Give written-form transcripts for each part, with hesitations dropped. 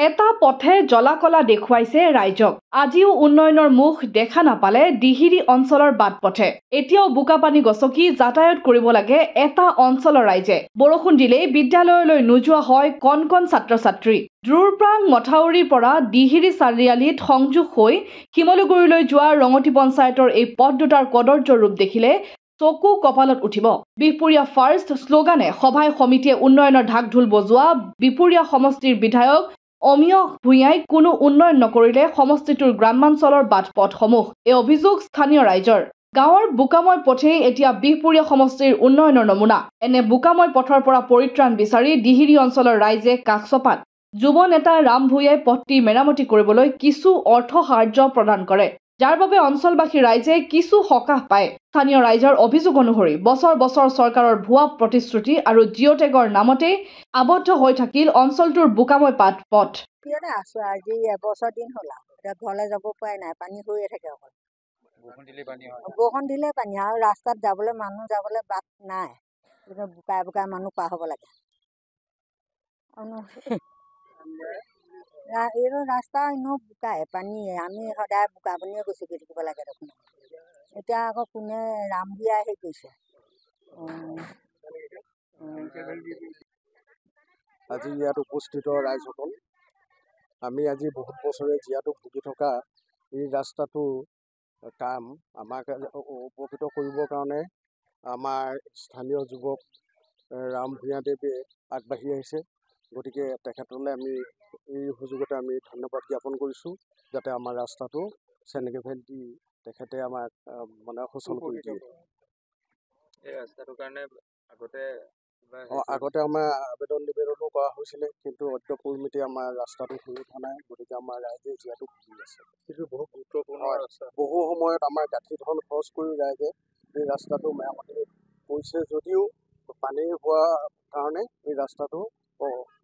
এটা পথে জলাকলা দেখুৱাইছে ৰাইজক। আজিও উন্নয়নৰ মুখ দেখা নাপালে দিহিৰি অঞ্চলৰ বাট পথে। এতিয়াও বোকাপানী গছকি যাতায়াত কৰিব লাগে এটা অঞ্চলৰ ৰাইজে। বৰষুণ দিলেই বিদ্যালয়লৈ নোযোৱা হয় কণ কণ ছাত্ৰ-ছাত্ৰী। দ্ৰুৰপ্ৰাং মথাউৰিৰ পৰা দিহিৰি চাৰিআলিত সংযোগ হৈ শিমলুগুৰিলৈ যোৱা ৰঙতি পঞ্চায়তৰ এই পথ দুটাৰ কদৰ্য ৰূপ দেখিলে চকু কপালত উঠিব। বিহপুৰীয়া ফাৰ্ষ্ট শ্লোগানে সভাই সমিতিয়ে উন্নয়নৰ ঢাক ঢোল বজোৱা বিহপুৰীয়া সমষ্টিৰ বিধায়ক অমিয় ভূঞাই কোনো উন্নয়ন নকৰিলে সমষ্টিটোৰ গ্ৰামাঞ্চলৰ বাট পথসমূহ। এই অভিযোগ স্থানীয় ৰাইজৰ। গাঁৱৰ বোকাময় পথেই এতিয়া বিহপুৰীয়া সমষ্টিৰ উন্নয়নৰ নমুনা। এনে বোকাময় পথৰ পৰা পৰিত্ৰাণ বিচাৰি দিহিৰি অঞ্চলৰ ৰাইজে কাষ চপাত। যুৱ নেতা ৰাম ভূঞাই পথটি মেৰামতি কৰিবলৈ কিছু অৰ্থ সাহায্য প্ৰদান কৰে, যাৰ বাবে অঞ্চলবাসী ৰাইজে কিছু সকাহ পায়। স্থানীয় ৰাইজৰ অভিযোগ অনুসৰি বছৰ বছৰ চৰকাৰৰ ভুৱা প্ৰতিশ্ৰুতি আৰু জিঅ'টেগৰ নামতেই আবদ্ধ হৈ থাকিল অঞ্চলটোৰ বোকাময় পথ। আছো আজি এবছৰ দিন হ'ল এতিয়া ঘৰলৈ যাব পৰাই নাই, পানী হৈয়ে থাকে অকল। বৰষুণ দিলে পানী আৰু ৰাস্তাত যাবলৈ মানুহ যাবলৈ বাট নাই, বোকাই বোকাই মানুহ পাৰ হ'ব লাগে। এইটো ৰাস্তা এনেও বোকাই পানীয়ে, আমি সদায় বোকা পানীয়ে গচকি থাকিব লাগে দেখোন। এতিয়া আকৌ কোনে ৰাম ভূঞাই হেৰি কৰিছে। আজি ইয়াত উপস্থিত ৰাইজসকল, আমি আজি বহুত বছৰে জীয়াতো ভুগি থকা এই ৰাস্তাটো কাম আমাক উপকৃত কৰিবৰ কাৰণে আমাৰ স্থানীয় যুৱক ৰাম ভূঞাদেৱে আগবাঢ়ি আহিছে। গতিকে তেখেতলৈ আমি এই সুযোগতে আমি ধন্যবাদ জ্ঞাপন কৰিছোঁ, যাতে আমাৰ ৰাস্তাটো চেনেকেভেল দি তেখেতে আমাক মানে সুচল কৰি দিয়ে। এই ৰাস্তাটোৰ কাৰণে আগতে আমাৰ আবেদন নিবেদনো কৰা হৈছিলে, কিন্তু অদ্য পৰিমিতি আমাৰ ৰাস্তাটো হৈ উঠা নাই। গতিকে আমাৰ ৰাইজে জীয়াতো ভুগি আছে। কিন্তু বহুত গুৰুত্বপূৰ্ণ ৰাস্তা। বহু সময়ত আমাৰ গাঁঠি ধন খৰচ কৰি ৰাইজে এই ৰাস্তাটো মেৰামতি কৰিছে যদিও পানী হোৱা কাৰণে এই ৰাস্তাটো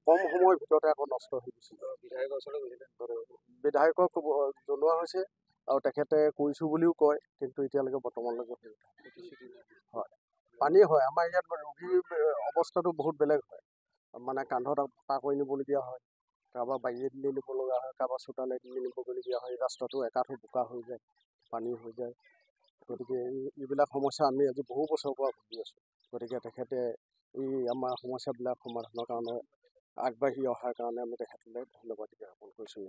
কম সময়ৰ ভিতৰতে আকৌ নষ্ট হৈ গৈছিল। বিধায়কক জনোৱা হৈছে আৰু তেখেতে কৰিছোঁ বুলিও কয়, কিন্তু এতিয়ালৈকে বৰ্তমানলৈকে হয় পানী হয়। আমাৰ ইয়াত ৰোগীৰ অৱস্থাটো বহুত বেলেগ হয়, মানে কান্ধত পাৰ কৰি নিবলগীয়া হয়, কাৰোবাৰ বাৰীয়ে দিলে নিব লগা হয়, কাৰোবাৰ চোতালে দিলে নিবলগীয়া হয়। ৰাস্তাটো একাঠো বোকা হৈ যায়, পানী হৈ যায়। গতিকে এইবিলাক সমস্যা আমি আজি বহু বছৰৰ পৰা ভুগি আছোঁ। গতিকে তেখেতে এই আমাৰ সমস্যাবিলাক সমাধানৰ কাৰণে আগবাঢ়ি অহাৰ কাৰণে আমি তেখেতলৈ ধন্যবাদ জ্ঞাপন কৰিছোঁ।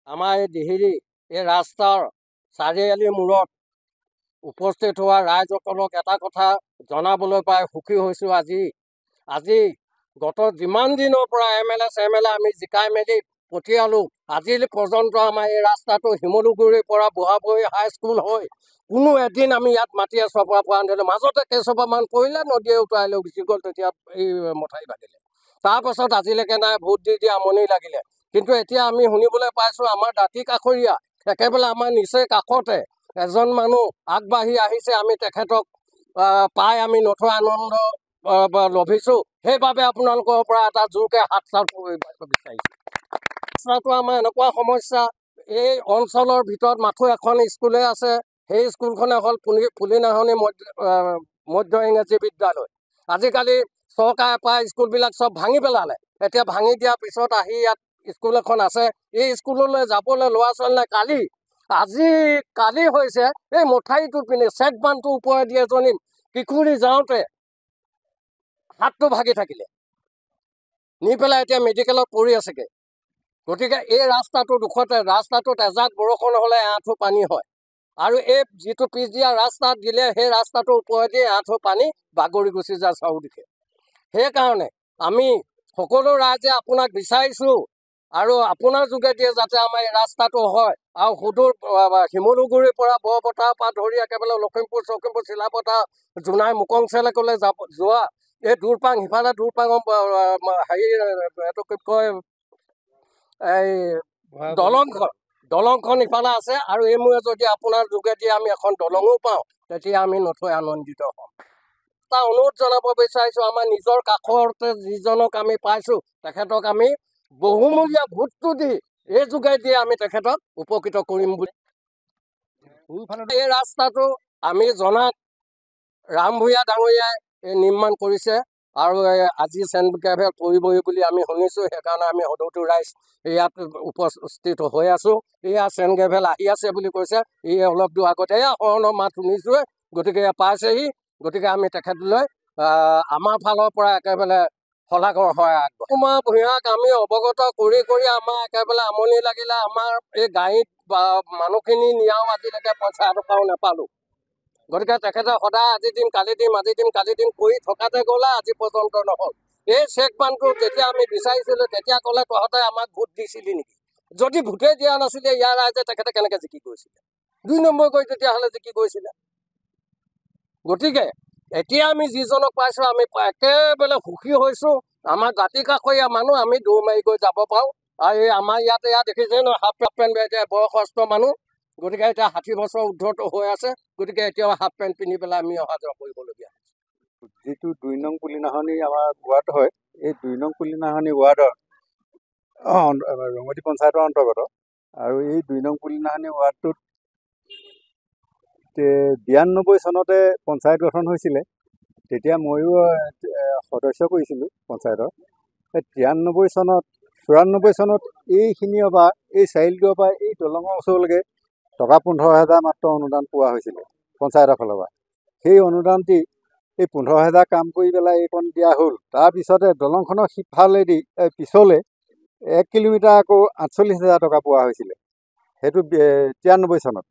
আমাৰ এই দিহিৰি এই ৰাস্তাৰ চাৰিআলিৰ মূৰত উপস্থিত হোৱা ৰাইজসকলক এটা কথা জনাবলৈ পাই সুখী হৈছোঁ। আজি গত যিমান দিনৰ পৰা MLA আমি জিকাই মেলি পঠিয়ালোঁ, আজি পৰ্যন্ত আমাৰ এই ৰাস্তাটো শিমলুগুৰিৰ পৰা বুঢ়াবুঢ়ী হাইস্কুল হৈ কোনো এদিন আমি ইয়াত মাটি চপোৱা পৰা নাছিলোঁ। মাজতে কেইচপামান পৰিলে, নদীয়ে উটুৱাই লৈ গুচি গ'ল, তেতিয়া এই মথাউৰি ভাগিলে। তাৰপাছত আজিলৈকে নাই, ভোট দি আমনি লাগিলে। কিন্তু এতিয়া আমি শুনিবলৈ পাইছোঁ আমাৰ দাঁতি কাষৰীয়া একেবাৰে আমাৰ নিচেই কাষতে এজন মানুহ আগবাঢ়ি আহিছে। আমি তেখেতক পাই আমি নথৈ আনন্দ লভিছোঁ। সেইবাবে আপোনালোকৰ পৰা এটা জোৰকৈ হাত চাপ বিচাৰিছোঁ। ৰাস্তাটো আমাৰ এনেকুৱা সমস্যা, এই অঞ্চলৰ ভিতৰত মাথো এখন স্কুলে আছে। সেই স্কুলখনে হ'ল ফুলিনাহনি মধ্য ইংৰাজী বিদ্যালয়। আজিকালি চৰকাৰে প্ৰায় স্কুলবিলাক চব ভাঙি পেলালে। এতিয়া ভাঙি দিয়াৰ পিছত আহি ইয়াত স্কুল এখন আছে। এই স্কুললৈ যাবলৈ ল'ৰা ছোৱালী নাই। কালি হৈছে এই মথাউৰিটোৰ পিনে চেক বান্ধটোৰ ওপৰেদি এজনী কিশোৰী যাওঁতে হাতটো ভাগি থাকিলে, নি পেলাই এতিয়া মেডিকেলত পৰি আছেগৈ। গতিকে এই ৰাস্তাটোৰ ৰাস্তাটোত এজাক বৰষুণ হ'লে এআঁঠু পানী হয়, আৰু এই যিটো পিছ দিয়া ৰাস্তাত দিলে সেই ৰাস্তাটোৰ ওপৰেদি এআঁঠু পানী বাগৰি গুচি যায় চাৰিওদিশে। সেইকাৰণে আমি সকলো ৰাইজে আপোনাক বিচাৰিছোঁ, আৰু আপোনাৰ যোগেদিয়ে যাতে আমাৰ এই ৰাস্তাটো হয়, আৰু সুদূৰ শিমলুগুৰিৰ পৰা বৰপথাৰৰ পৰা ধৰি একেবাৰে লখিমপুৰ চিলাপথাৰ জোনাই মুকংচেলেকলৈ যোৱা এই দূৰপাং, সিফালে দূৰপাঙৰ এইটো কি কয় এই দলংখন ইফালে আছে, আৰু এই মূৰে যদি আপোনাৰ যোগেদি আমি এখন দলঙো পাওঁ তেতিয়া আমি নথৈ আনন্দিত হ'ম। এটা অনুৰোধ জনাব বিচাৰিছোঁ, আমাৰ নিজৰ কাষতে যিজনক আমি পাইছোঁ তেখেতক আমি বহুমূলীয়া ভোটটো দি এই যোগেদি আমি তেখেতক উপকৃত কৰিম বুলি। এই ৰাস্তাটো আমি জনাত ৰাম ভূঞা ডাঙৰীয়াই নিৰ্মাণ কৰিছে, আৰু আজি চেণ্ট গ্ৰেভেল পৰিবহি বুলি আমি শুনিছোঁ। সেইকাৰণে আমি সদৌটো ৰাইজ ইয়াত উপস্থিত হৈ আছোঁ। এয়া চেণ্ট গ্ৰেভেল আহি আছে বুলি কৈছে। এই অলপ দূৰ আগতে এয়া হৰণৰ মাত শুনিছোঁৱে, গতিকে পাইছেহি। গতিকে আমি তেখেতলৈ আমাৰ ফালৰ পৰা একেবাৰে শলাগৰ হয় আগবঢ়াম। কুমাৰ ভূঞাক আমি অৱগত কৰি আমাৰ একেবাৰে আমনি লাগিলে। আমাৰ এই গাড়ীত মানুহখিনি নিয়াও আজিলৈকে পইচা এটকাও নাপালোঁ। গতিকে তেখেতে সদায় আজি দিম কালি দিম আজি দিম কালি দিম কৰি থকাতে গ'লে আজি পৰ্যন্ত নহ'ল। এই চেক বান্ধটো যেতিয়া আমি বিচাৰিছিলোঁ তেতিয়া ক'লে তহঁতে আমাক ভোট দিছিলি নেকি? যদি ভোটেই দিয়া নাছিলে ইয়াৰ ৰাইজে তেখেতে কেনেকৈ জিকি গৈছিলে? 2 নম্বৰ কৰি তেতিয়াহ'লে জিকি গৈছিলে। গতিকে এতিয়া আমি যিজনক পাইছোঁ আমি একেবাৰে সুখী হৈছোঁ। আমাৰ দাঁতি কাষৰীয়া মানুহ, আমি দৌৰ মাৰি গৈ যাব পাৰোঁ। আৰু এই আমাৰ ইয়াতে দেখিছে নহয়, হাফ পেণ্ট এতিয়া বয়সস্থ মানুহ, গতিকে এতিয়া 60 বছৰ ঊৰ্ধত হৈ আছে। গতিকে এতিয়াও হাফ পেণ্ট পিন্ধি পেলাই আমি অহা যোৱা কৰিবলগীয়া। যিটো 2 নং পুলিনাখনি আমাৰ ৱাৰ্ড হয়, এই 2 নং পুলিনাখনি ৱাৰ্ডৰ ৰঙতি পঞ্চায়তৰ অন্তৰ্গত। আৰু এই 2 নং পুলিনাখনি ৱাৰ্ডটোত 92 চনতে পঞ্চায়ত গঠন হৈছিলে। তেতিয়া ময়ো সদস্য কৰিছিলোঁ পঞ্চায়তৰ। 93 চনত 94 চনত এইখিনিৰ পৰা এই চাৰিআলিটোৰ পৰা এই দলঙৰ ওচৰলৈকে টকা 15,000 মাত্ৰ অনুদান পোৱা হৈছিলে পঞ্চায়তৰ ফালৰ পৰা। সেই অনুদানটি এই 15,000 কাম কৰি পেলাই এইকণ দিয়া হ'ল। তাৰপিছতে দলংখনৰ সিফালেদি পিছলৈ 1 কিলোমিটাৰ আকৌ 48,000 টকা পোৱা হৈছিলে, সেইটো 93 চনত।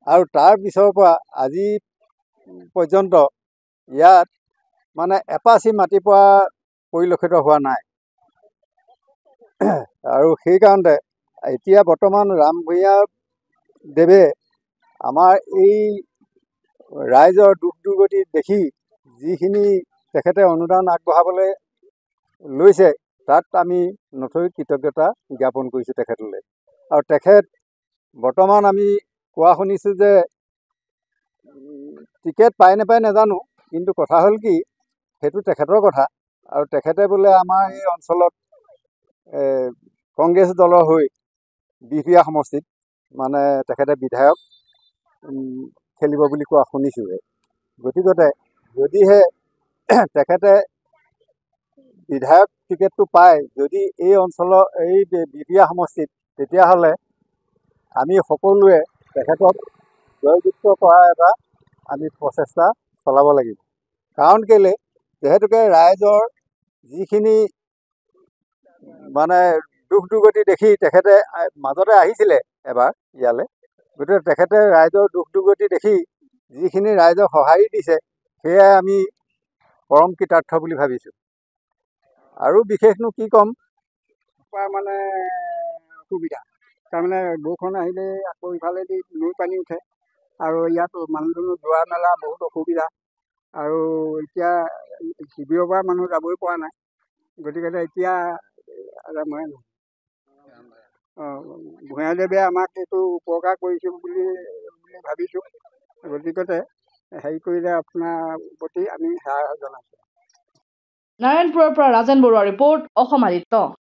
আৰু তাৰ পিছৰ পৰা আজি পৰ্যন্ত ইয়াত মানে এপাচি মাটি পোৱা পৰিলক্ষিত হোৱা নাই। আৰু সেইকাৰণতে এতিয়া বৰ্তমান ৰাম ভূঞা দেৱে আমাৰ এই ৰাইজৰ দুখ দুৰ্গতি দেখি যিখিনি তেখেতে অনুদান আগবঢ়াবলৈ লৈছে, তাত আমি নথৈ কৃতজ্ঞতা জ্ঞাপন কৰিছোঁ তেখেতলৈ। আৰু তেখেত বৰ্তমান আমি কোৱা শুনিছোঁ যে টিকেট পায় নাপায় নাজানো, কিন্তু কথা হ'ল কি সেইটো তেখেতৰ কথা। আৰু তেখেতে বোলে আমাৰ এই অঞ্চলত কংগ্ৰেছ দলৰ হৈ বিহপুৰীয়া সমষ্টিত মানে তেখেতে বিধায়ক খেলিব বুলি কোৱা শুনিছোঁহে। গতিকে যদিহে তেখেতে বিধায়ক টিকেটটো পায় যদি এই অঞ্চলৰ এই বিহপুৰীয়া সমষ্টিত, তেতিয়াহ'লে আমি সকলোৱে তেখেতক জয়যুক্ত কৰাৰ এটা আমি প্ৰচেষ্টা চলাব লাগিব। কাৰণ কেলৈ, যিহেতুকে ৰাইজৰ যিখিনি মানে দুখ দুৰ্গতি দেখি তেখেতে মাজতে আহিছিলে এবাৰ ইয়ালৈ। গতিকে তেখেতে ৰাইজৰ দুখ দুৰ্গতি দেখি যিখিনি ৰাইজক সঁহাৰি দিছে, সেয়াই আমি পৰম কৃতাৰ্থ বুলি ভাবিছোঁ। আৰু বিশেষনো কি ক'ম, মানে অসুবিধা তাৰমানে বৰষুণ আহিলে আকৌ ইফালেদি নৈ পানী উঠে আৰু ইয়াত মানুহ যোৱা মেলা বহুত অসুবিধা। আৰু এতিয়া শিবিৰৰ পৰা মানুহ যাবই পৰা নাই। গতিকে এতিয়া ভূঞাদেৱে আমাক এইটো উপকাৰ কৰিছোঁ বুলি ভাবিছোঁ। গতিকে হেৰি কৰিলে আপোনাৰ প্ৰতি আমি সেৱা জনাইছোঁ। নাৰায়ণপুৰৰ পৰা ৰাজেন বৰুৱা ৰিপৰ্ট, অসম আদিত্য।